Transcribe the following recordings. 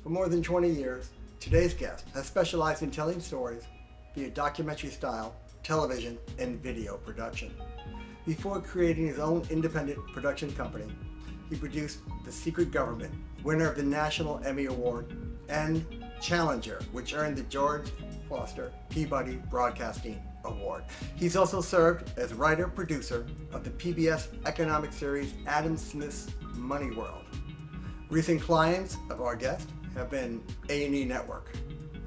For more than 20 years, today's guest has specialized in telling stories via documentary style, television, and video production. Before creating his own independent production company, he produced The Secret Government, winner of the National Emmy Award, and Challenger, which earned the George Foster Peabody Broadcasting Award. He's also served as writer-producer of the PBS economic series Adam Smith's MoneyWorld. Recent clients of our guest have been A&E Network,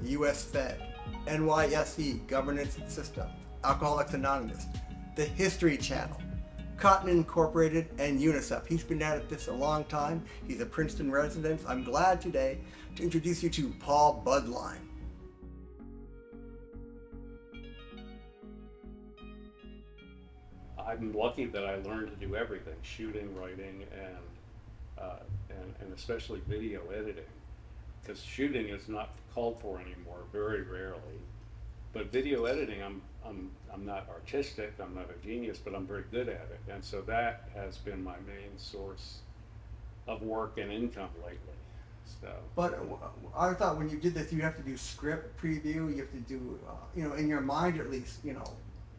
US Fed, NYSE Governance System, Alcoholics Anonymous, the History Channel, Cotton Incorporated, and UNICEF. He's been at this a long time. He's a Princeton resident. I'm glad today to introduce you to Paul Budline. I'm lucky that I learned to do everything: shooting, writing, and especially video editing. Because shooting is not called for anymore, very rarely. But video editing, I'm not artistic, I'm not a genius, but I'm very good at it. And so that has been my main source of work and income lately. So. But I thought when you did this, you have to do script preview, you have to do, in your mind at least,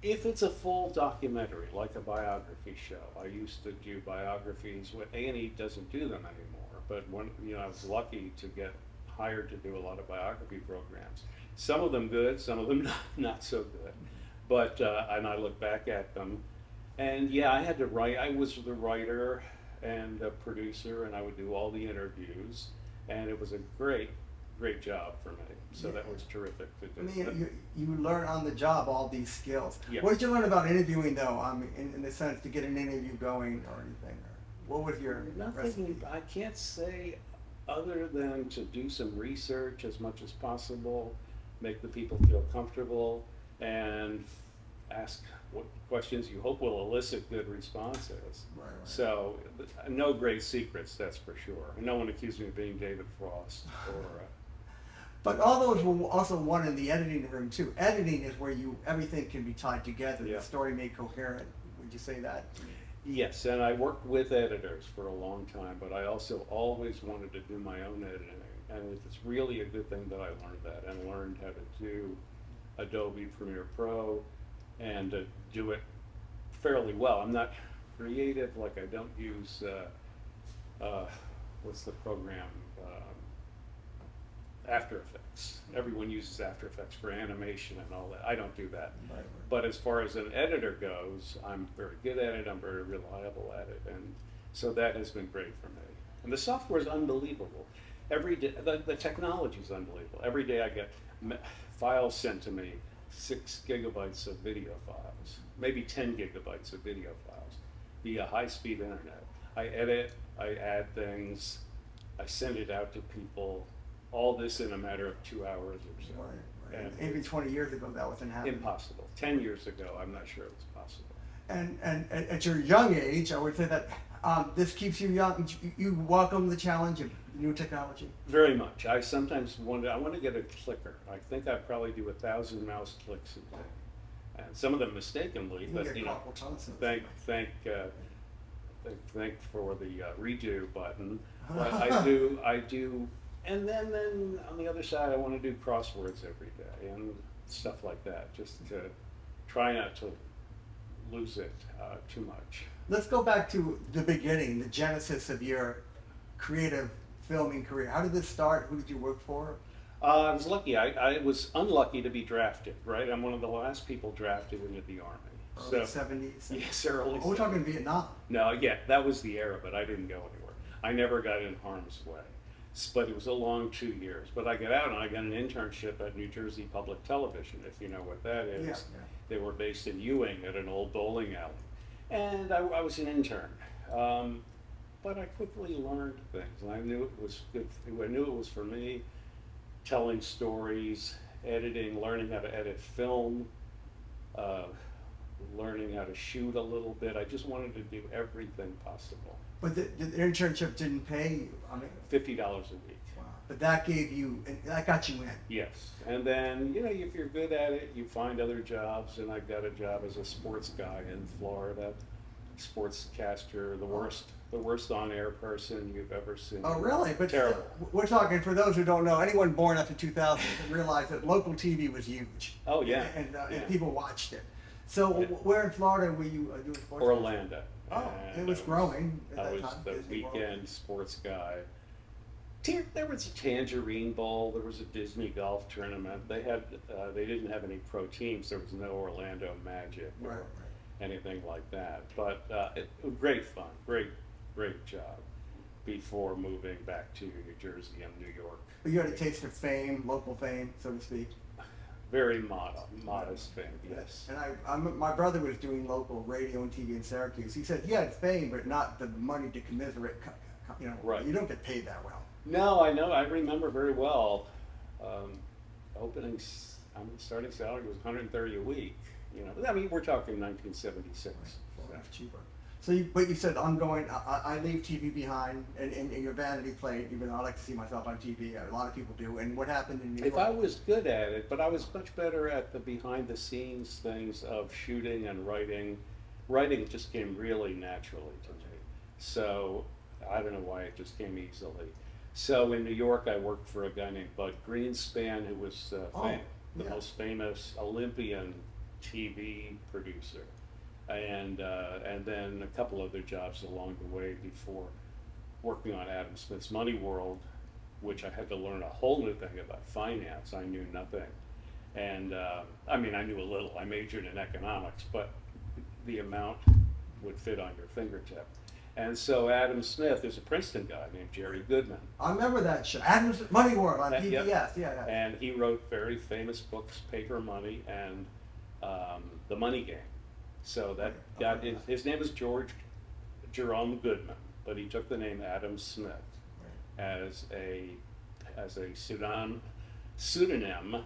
If it's a full documentary, like a biography show, I used to do biographies. A&E doesn't do them anymore, but when I was lucky to get hired to do a lot of biography programs. Some of them good, some of them not so good. But and I look back at them, and yeah, I had to write. I was the writer and a producer, and I would do all the interviews, and it was a great job for me. So that was terrific to do. You learn on the job all these skills. Yeah. What did you learn about interviewing, though? In the sense to get an interview going or anything? Or what was your recipe? I can't say other than to do some research as much as possible, make the people feel comfortable, and ask what questions you hope will elicit good responses. Right. So no great secrets, that's for sure. And no one accused me of being David Frost or. But all those were also won in the editing room too. Editing is where everything can be tied together, Yeah. the story made coherent. Would you say that? Yes, and I worked with editors for a long time, but I also always wanted to do my own editing. And it's really a good thing that I learned that and learned how to do Adobe Premiere Pro and to do it fairly well. I'm not creative, like I don't use, what's the program? After Effects. Everyone uses After Effects for animation and all that. I don't do that. Right. But as far as an editor goes, I'm very good at it, I'm very reliable at it, and so that has been great for me. And the software is unbelievable. Every day, the technology is unbelievable. Every day I get files sent to me, 6 gigabytes of video files, maybe 10 gigabytes of video files via high-speed internet. I edit, I add things, I send it out to people, all this in a matter of 2 hours or so. Right. And Maybe 20 years ago that wasn't happening. impossible. 10 years ago, I'm not sure it was possible. And at your young age, I would say that this keeps you young. You welcome the challenge of new technology. Very much. I sometimes wonder, I want to get a clicker. I think I probably do 1,000 mouse clicks a day. And some of them mistakenly, but thank for the redo button. But I do. And then on the other side, I want to do crosswords every day and stuff like that, just to try not to lose it too much. Let's go back to the beginning, the genesis of your creative filming career. How did this start? Who did you work for? I was lucky. I was unlucky to be drafted, right? I'm one of the last people drafted into the Army. Early 70s? Yes, early 70s. We're talking Vietnam. No, yeah, that was the era, but I didn't go anywhere. I never got in harm's way. But it was a long 2 years. But I got out and I got an internship at New Jersey Public Television, if you know what that is. Yeah. They were based in Ewing at an old bowling alley. And I was an intern. But I quickly learned things, and I knew it was good. I knew it was for me, telling stories, editing, learning how to edit film, learning how to shoot a little bit. I just wanted to do everything possible. But the internship didn't pay you. $50 a week. Wow. But that got you in. Yes, and then if you're good at it, you find other jobs. And I got a job as a sports guy in Florida, sportscaster, the worst the worst on-air person you've ever seen. Oh, really? But Terrible. we're talking, for those who don't know, anyone born after 2000 realized that local TV was huge. Oh, yeah. And people watched it. So Yeah. where in Florida were you doing sports? Orlando. Oh, And it was growing at I that was time. the Disney World. weekend sports guy. There was a Tangerine Bowl. There was a Disney golf tournament. They didn't have any pro teams. There was no Orlando Magic or Right, right. anything like that. But it was great fun. Great job. Before moving back to New Jersey and New York. But you had a taste of fame, local fame, so to speak. Very modest fame, yes. And my brother was doing local radio and TV in Syracuse. He said he had fame, but not the money to commiserate. You know, Right. You don't get paid that well. No, I know. I remember very well. Starting salary was $130 a week. You know, I mean, we're talking 1976. That's cheaper. So, but you said I leave TV behind, and your vanity plate. Even though I like to see myself on TV, a lot of people do. And what happened in New York? If I was good at it, but I was much better at the behind-the-scenes things of shooting and writing. Writing just came really naturally to me. So I don't know why it just came easily. So in New York, I worked for a guy named Bud Greenspan, who was the most famous Olympian TV producer, and then a couple other jobs along the way before working on Adam Smith's MoneyWorld, which I had to learn a whole new thing about finance. I knew nothing, and I mean, I knew a little. I majored in economics, but the amount would fit on your fingertip. And so Adam Smith is a Princeton guy named Jerry Goodman. I remember that show, Adam's MoneyWorld on PBS. Yep. Yeah. And he wrote very famous books, Paper Money and The Money Game. So that got his name is George Jerome Goodman, but he took the name Adam Smith as a pseudonym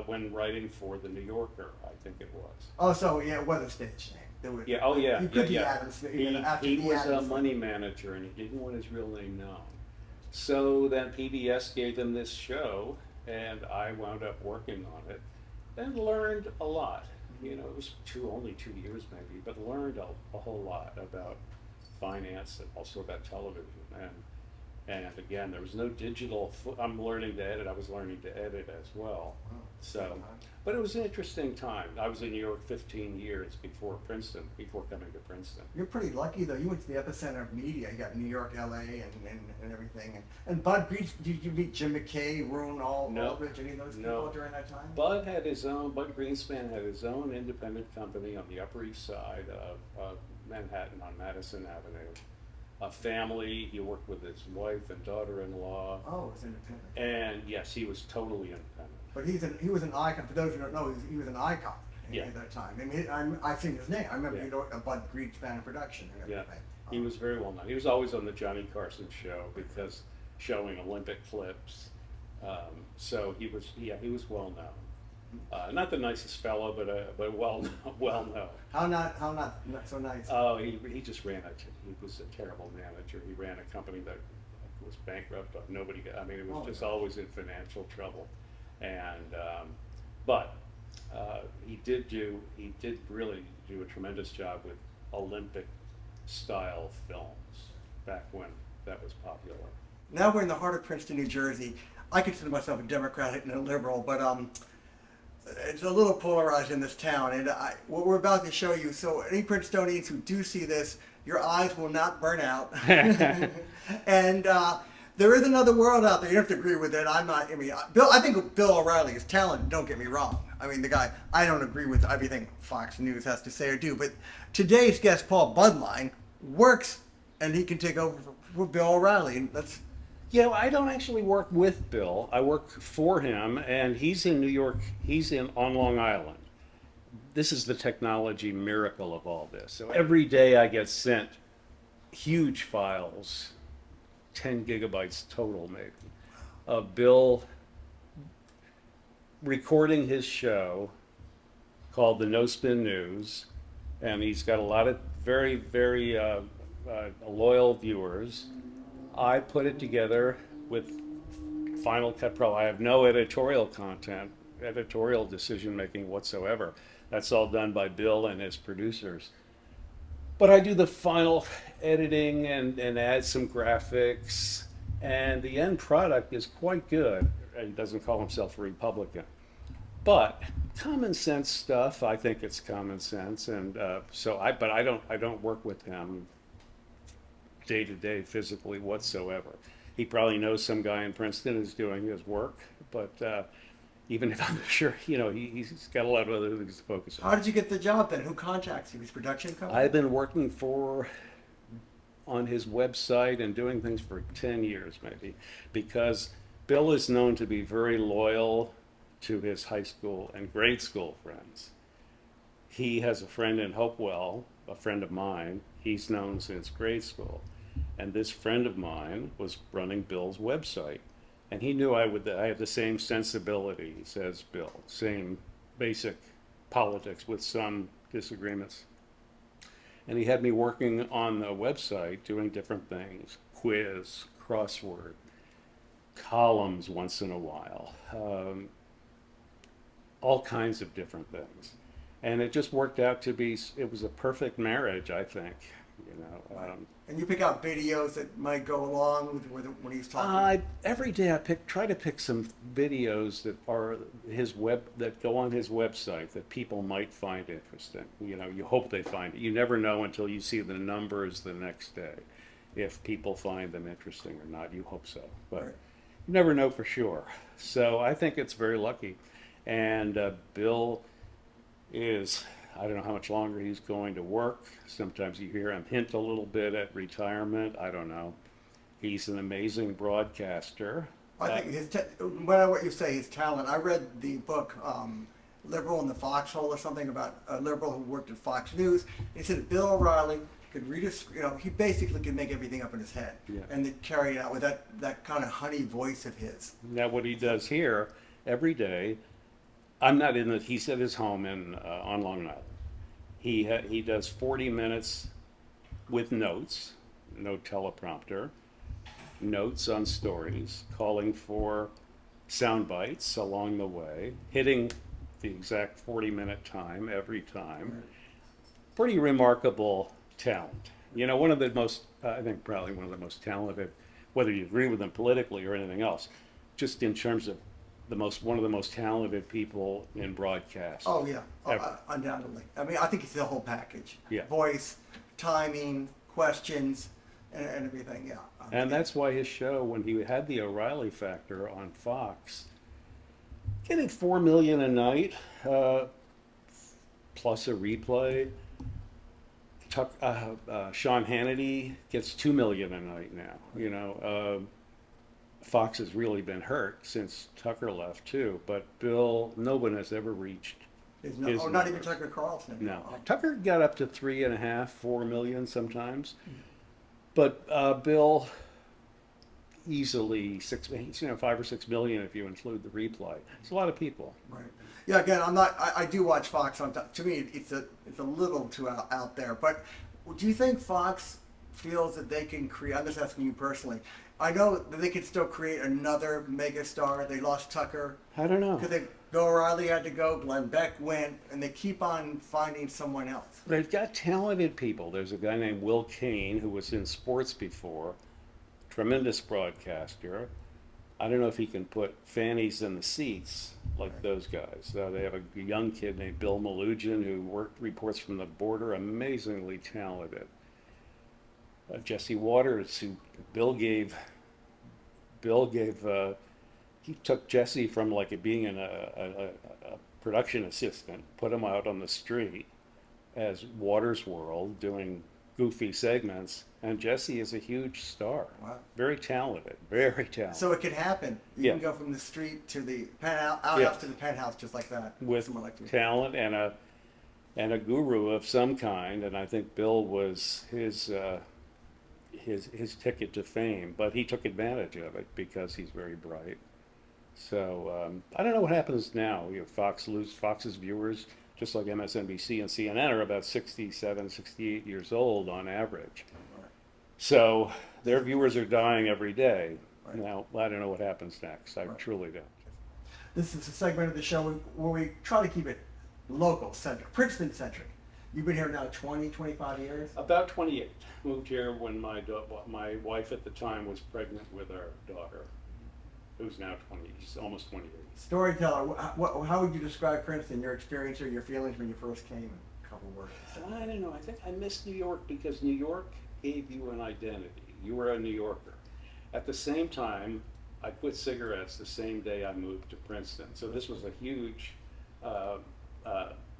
when writing for the New Yorker, I think it was. Oh, so yeah, it was a stage name. Yeah. Oh, yeah. You could be yeah. Adam Smith. He was a money manager, and he didn't want his real name known. So then PBS gave him this show, and I wound up working on it, and learned a lot. You know, it was only 2 years maybe, but learned a whole lot about finance and also about television. And again, there was no digital. I'm learning to edit. I was learning to edit as well. So, but it was an interesting time. I was in New York 15 years before coming to Princeton. You're pretty lucky though. You went to the epicenter of media. You got New York, LA, and everything. And Bud Greenspan, did you meet Jim McKay, Roone Aldrich, any of those people during that time? Bud Greenspan had his own independent company on the Upper East Side of Manhattan on Madison Avenue. A family. He worked with his wife and daughter-in-law. Oh, it was independent. And yes, he was totally independent. But he was an icon. For those who don't know, he was an icon at that time. I mean, I've seen his name. I remember a Bud Greenspan production and everything. Yeah, he was very well known. He was always on the Johnny Carson show because showing Olympic clips. So he was well known. Not the nicest fellow, but well known. How not so nice? Oh, he just he was a terrible manager. He ran a company that was bankrupt. It was just always in financial trouble. And but he did really do a tremendous job with Olympic style films back when that was popular. Now we're in the heart of Princeton, New Jersey. I consider myself a Democrat and a liberal, but it's a little polarized in this town, and what we're about to show you, so any Princetonians who do see this, your eyes will not burn out. And there is another world out there. You don't have to agree with it. I think Bill O'Reilly is talented, don't get me wrong. I mean, the guy, I don't agree with everything Fox News has to say or do, but today's guest, Paul Budline, works, and he can take over for Bill O'Reilly, and that's... Yeah, I don't actually work with Bill. I work for him, and he's in New York. He's on Long Island. This is the technology miracle of all this. So every day I get sent huge files, 10 gigabytes total maybe, of Bill recording his show called the No Spin News, and he's got a lot of very, very loyal viewers. I put it together with Final Cut Pro. I have no editorial decision making whatsoever. That's all done by Bill and his producers. But I do the final editing and add some graphics, and the end product is quite good. He doesn't call himself a Republican, but common sense stuff. I think it's common sense, and but I don't work with him day to day physically whatsoever. He probably knows some guy in Princeton who's doing his work, but even if I'm sure, he's got a lot of other things to focus on. How did you get the job then? Who contacts you? His production company? I've been working on his website and doing things for 10 years maybe, because Bill is known to be very loyal to his high school and grade school friends. He has a friend in Hopewell, a friend of mine, he's known since grade school. And this friend of mine was running Bill's website. And he knew I had the same sensibilities as Bill, same basic politics with some disagreements. And he had me working on the website doing different things, quiz, crossword, columns once in a while, all kinds of different things. And it just worked out to be, it was a perfect marriage, I think. And you pick out videos that might go along with when he's talking? Every day I try to pick some videos that are that go on his website that people might find interesting. You hope they find it. You never know until you see the numbers the next day if people find them interesting or not. You hope so, but right. You never know for sure. So I think it's very lucky. And Bill is, I don't know how much longer he's going to work. Sometimes you hear him hint a little bit at retirement. I don't know. He's an amazing broadcaster. I think what you say, his talent. I read the book Liberal in the Foxhole or something about a liberal who worked at Fox News. He said Bill O'Reilly could read he basically could make everything up in his head, yeah, and then carry it out with that kind of honey voice of his. Now what he does here every day, he's at his home on Long Island. He does 40 minutes with notes, no teleprompter, notes on stories, calling for sound bites along the way, hitting the exact 40-minute time every time. Right. Pretty remarkable talent. One of the most, I think probably one of the most talented, whether you agree with him politically or anything else, just in terms of one of the most talented people in broadcast. Oh yeah, undoubtedly. I mean, I think it's the whole package. Yeah. Voice, timing, questions, and everything. Yeah. And that's why his show, when he had the O'Reilly Factor on Fox, getting 4 million a night, plus a replay. Sean Hannity gets 2 million a night now. Fox has really been hurt since Tucker left too, but Bill, no one has ever reached not even Tucker Carlson. No, Tucker got up to 3.5, 4 million sometimes, but Bill easily 5 or 6 million if you include the replay. It's a lot of people. Right. Yeah. Again, I do watch Fox. To me, it's a little too out there. But do you think Fox feels that they can create? I'm just asking you personally. I know that they could still create another megastar. They lost Tucker. I don't know. Because Bill O'Reilly had to go, Glenn Beck went, and they keep on finding someone else. They've got talented people. There's a guy named Will Kane who was in sports before, tremendous broadcaster. I don't know if he can put fannies in the seats like those guys. They have a young kid named Bill Malugin who reports from the border, amazingly talented. Jesse Waters, who he took Jesse from being a production assistant, put him out on the street as Waters World doing goofy segments, and Jesse is a huge star. Wow. Very talented, very talented. So it can happen. You can go from the street to the penthouse, to the penthouse just like that. With talent and a guru of some kind, and I think Bill was his ticket to fame, but he took advantage of it because he's very bright. So I don't know what happens now. Fox's viewers, just like MSNBC and CNN, are about 67, 68 years old on average. Right. So their viewers are dying every day. Right. Now, I don't know what happens next. I truly don't. This is a segment of the show where we try to keep it local-centric, Princeton-centric. You've been here now 20, 25 years? About 28. Moved here when my wife at the time was pregnant with our daughter, who's now 20, she's almost 28. Storyteller, how would you describe Princeton, your experience or your feelings when you first came in a couple words? I don't know, I think I missed New York because New York gave you an identity. You were a New Yorker. At the same time, I quit cigarettes the same day I moved to Princeton. So this was a huge,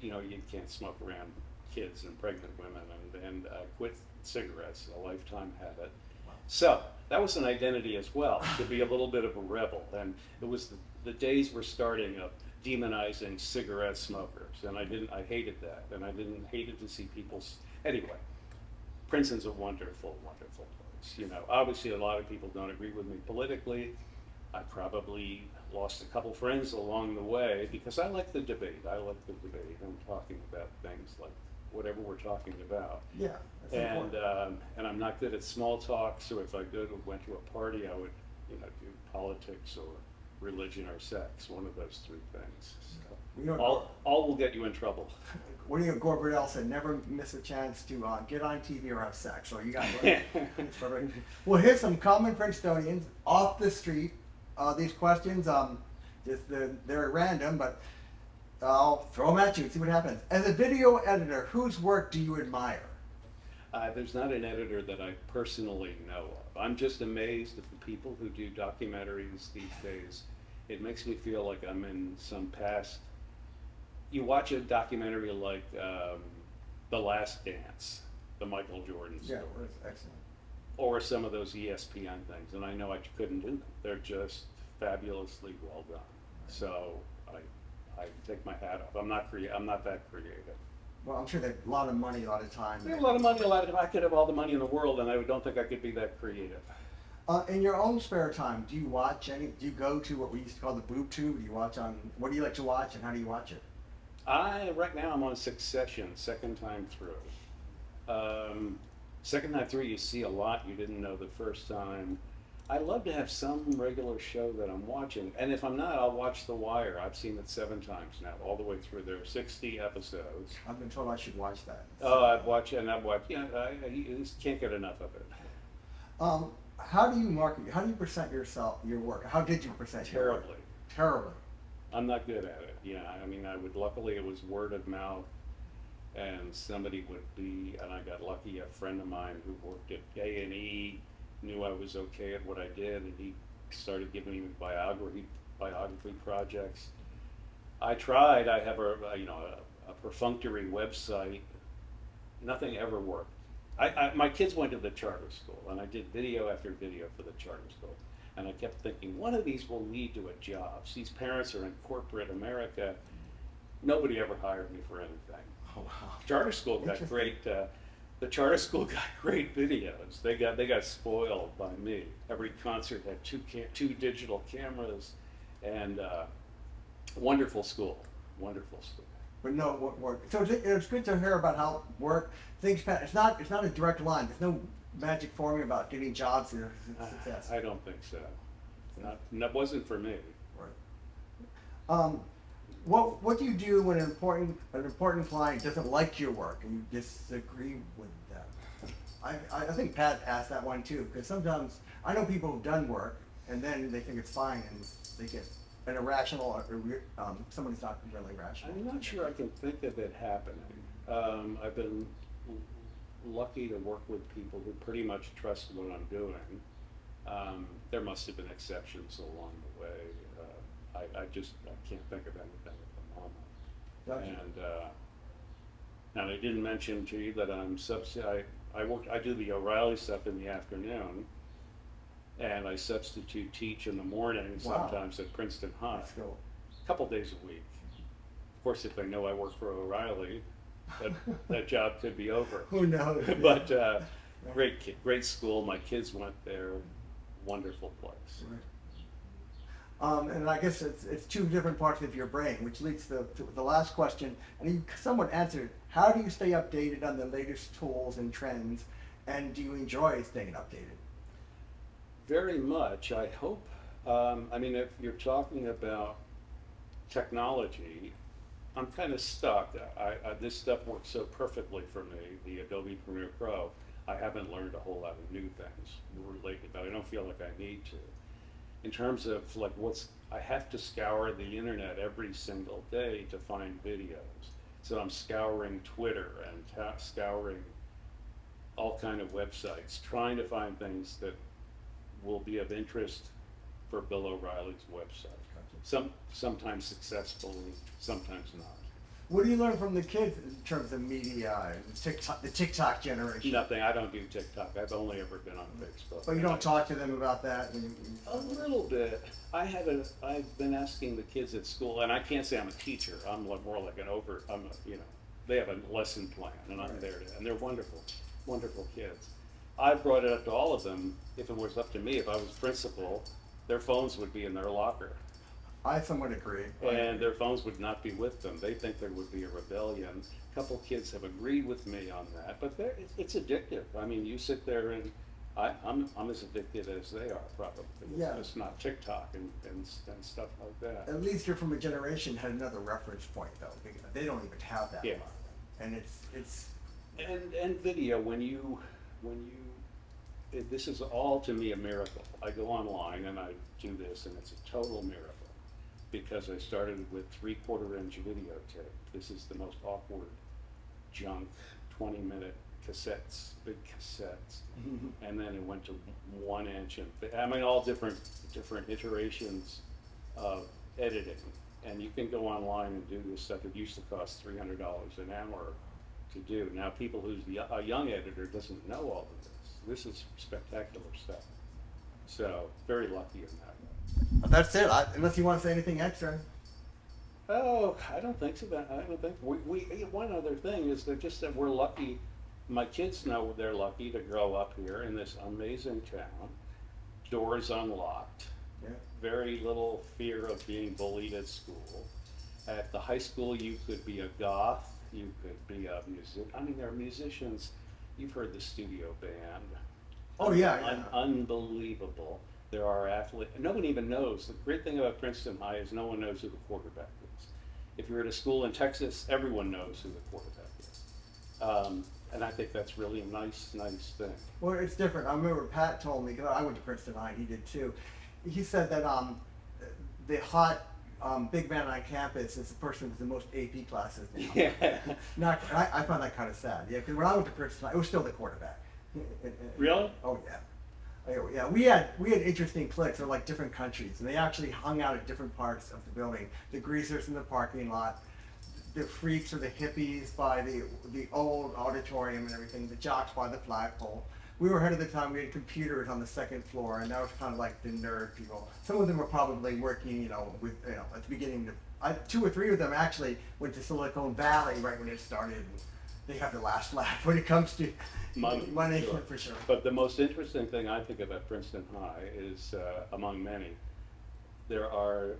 you can't smoke around kids and pregnant women, and quit cigarettes, a lifetime habit. So that was an identity as well, to be a little bit of a rebel. And it was the days were starting of demonizing cigarette smokers, and I hated that, and I hated to see people. Anyway, Princeton's a wonderful, wonderful place. Obviously a lot of people don't agree with me politically. I probably lost a couple friends along the way because I like the debate. I'm talking about things like whatever we're talking about. Yeah, that's important. And I'm not good at small talk, so if I went to a party, I would, do politics or religion or sex, one of those three things. So all will get you in trouble. Gore Burdell said, never miss a chance to get on TV or have sex. So you got Well, here's some common Princetonians off the street. These questions, they're random, but I'll throw them at you and see what happens. As a video editor, whose work do you admire? There's not an editor that I personally know of. I'm just amazed at the people who do documentaries these days. It makes me feel like I'm in some past. You watch a documentary like The Last Dance, the Michael Jordan story. Yeah, it's excellent. Or some of those ESPN things, and I know I couldn't do them. They're just fabulously well done. So I take my hat off. I'm not that creative. Well, I'm sure they have a lot of money, a lot of time. We have a lot of money, I could have all the money in the world, and I don't think I could be that creative. In your own spare time, do you watch do you go to what we used to call the Boob Tube? Do you watch what do you like to watch, and how do you watch it? Right now I'm on Succession, second time through. Second time through, you see a lot you didn't know the first time. I love to have some regular show that I'm watching, and if I'm not, I'll watch The Wire. I've seen it 7 times now, all the way through. There are 60 episodes. I've been told I should watch that. Oh, I've watched. Yeah, I just can't get enough of it. How do you market? How do you present your work? How did you present your work? Terribly. I'm not good at it. Yeah, luckily it was word of mouth, and somebody and I got lucky. A friend of mine who worked at A&E knew I was okay at what I did, and he started giving me biography projects. I tried. I have a perfunctory website. Nothing ever worked. My kids went to the charter school, and I did video after video for the charter school. And I kept thinking, one of these will lead to a job. These parents are in corporate America. Nobody ever hired me for anything. Oh, wow. Charter school got great. The charter school got great videos. They got spoiled by me. Every concert had two digital cameras, and wonderful school. Wonderful school. But no work. So it's good to hear about how work things. It's not a direct line. There's no magic formula about getting jobs or success. I don't think so. That wasn't for me. Right. What do you do when an important client doesn't like your work and you disagree with them? I think Pat asked that one too, because sometimes I know people who've done work and then they think it's fine and they get an irrational or somebody's not really rational. I'm not sure I can think of it happening. I've been lucky to work with people who pretty much trust what I'm doing. There must have been exceptions along the way. I can't think of anything at the moment. Gotcha. And I didn't mention to you that I do the OReilly stuff in the afternoon, and I substitute teach in the morning, sometimes at Princeton High. Let's go. A couple days a week. Of course, if they know I work for OReilly, that job could be over. Who knows? But great school. My kids went there. Wonderful place. Right. And I guess it's 2 different parts of your brain, which leads to the last question. And you somewhat answered, how do you stay updated on the latest tools and trends, and do you enjoy staying updated? Very much, I hope. If you're talking about technology, I'm kind of stuck. This stuff works so perfectly for me, the Adobe Premiere Pro. I haven't learned a whole lot of new things related, but I don't feel like I need to. In terms of like I have to scour the internet every single day to find videos. So I'm scouring Twitter and scouring all kind of websites, trying to find things that will be of interest for Bill O'Reilly's website. Sometimes successfully, sometimes not. What do you learn from the kids in terms of media and the TikTok generation? Nothing. I don't do TikTok. I've only ever been on Facebook. But you don't talk to them about that? A little bit. I've been asking the kids at school, and I can't say I'm a teacher. I'm more like they have a lesson plan, and I'm there and they're wonderful, wonderful kids. I brought it up to all of them. If it was up to me, if I was principal, their phones would be in their locker. I somewhat agree. And their phones would not be with them. They think there would be a rebellion. A couple kids have agreed with me on that, but it's addictive. I mean, you sit there and I'm as addicted as they are probably. Yeah. It's not TikTok and stuff like that. At least you're from a generation had another reference point though. Because they don't even have that. Yeah. And it's. And video this is all to me a miracle. I go online and I do this and it's a total miracle. Because I started with 3/4-inch videotape. This is the most awkward junk, 20-minute cassettes, big cassettes. And then it went to 1 inch and all different iterations of editing. And you can go online and do this stuff. It used to cost $300 an hour to do. Now people a young editor doesn't know all of this. This is spectacular stuff. So very lucky in that. That's it. Unless you want to say anything extra. Oh, I don't think so. I don't think one other thing is that we're lucky. My kids know they're lucky to grow up here in this amazing town. Doors unlocked. Yeah. Very little fear of being bullied at school. At the high school, you could be a goth. You could be a musician. I mean, there are musicians. You've heard the studio band. Oh yeah. Unbelievable. There are athletes. No one even knows. The great thing about Princeton High is no one knows who the quarterback is. If you're at a school in Texas, everyone knows who the quarterback is. And I think that's really a nice thing. Well, it's different. I remember Pat told me, because I went to Princeton High, he did too. He said that the hot big man on campus is the person with the most AP classes. Yeah. I found that kind of sad. Yeah, because when I went to Princeton High, it was still the quarterback. Really? Oh yeah. Yeah, we had interesting cliques of like different countries, and they actually hung out at different parts of the building. The greasers in the parking lot, the freaks or the hippies by the old auditorium and everything, the jocks by the flagpole. We were ahead of the time. We had computers on the second floor, and that was kind of like the nerd people. Some of them were probably working, at the beginning. 2 or 3 of them actually went to Silicon Valley right when it started. And they have the last laugh when it comes to money sure. For sure. But the most interesting thing I think about Princeton High is, among many, there are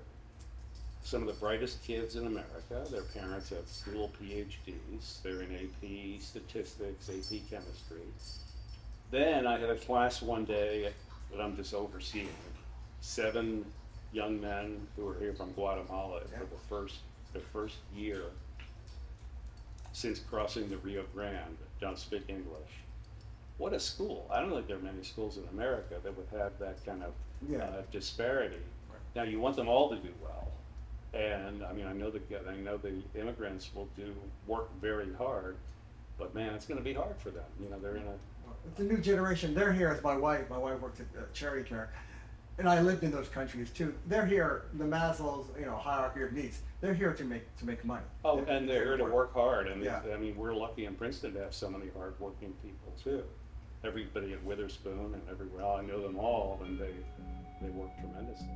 some of the brightest kids in America. Their parents have dual PhDs. They're in AP statistics, AP chemistry. Then I had a class one day that I'm just overseeing. 7 young men who are here from Guatemala for their first year since crossing the Rio Grande, don't speak English. What a school. I don't think there are many schools in America that would have that kind of disparity. Right. Now you want them all to do well. And I mean, I know the immigrants will work very hard, but man, it's gonna be hard for them. They're in It's a new generation. They're here as my wife. My wife works at Cherry Care, and I lived in those countries too. They're here. The Maslow's, hierarchy of needs. They're here to make money. Oh, and they're here to work hard. And yeah. I mean, we're lucky in Princeton to have so many hardworking people too. Everybody at Witherspoon and everywhere. I know them all, and they work tremendously.